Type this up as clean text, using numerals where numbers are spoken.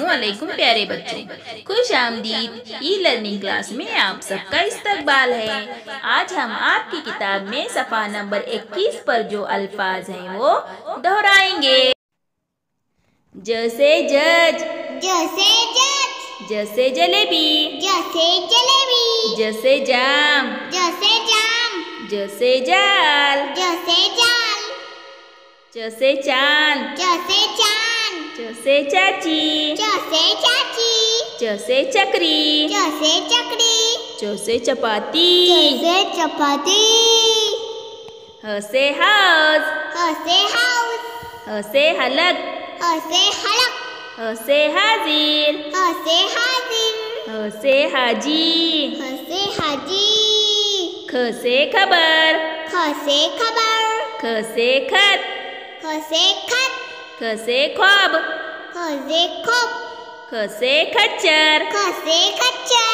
अस्सलामुअलैकुम प्यारे बच्चों, खुश आमदीद ई लर्निंग क्लास में आप सबका इस्तकबाल है। आज हम आपकी किताब में सफ़ा नंबर 21 पर जो अल्फाज हैं वो दोहराएंगे। जैसे जज, जैसे जज, जैसे जलेबी, जैसे जलेबी, जैसे जाम, जैसे जाम, जैसे जाल, जैसे जाल, जैसे चांद, जैसे चांद, जैसे चाची, जैसे चाची, जैसे चक्री, जैसे चकरी, जैसे चपाती, जैसे चपाती, ह से हाउस, ह से हाउस, ह से हलक, ह से हलक, ह से हाजिर, ह से हाजिर, ह से हाजी, ह से हाजी, ख से खबर, ख से खबर, ख से खत, ख से खत, ख से ख्वाब, ख से खोप, ख से खच्चर, ख से खच्चर,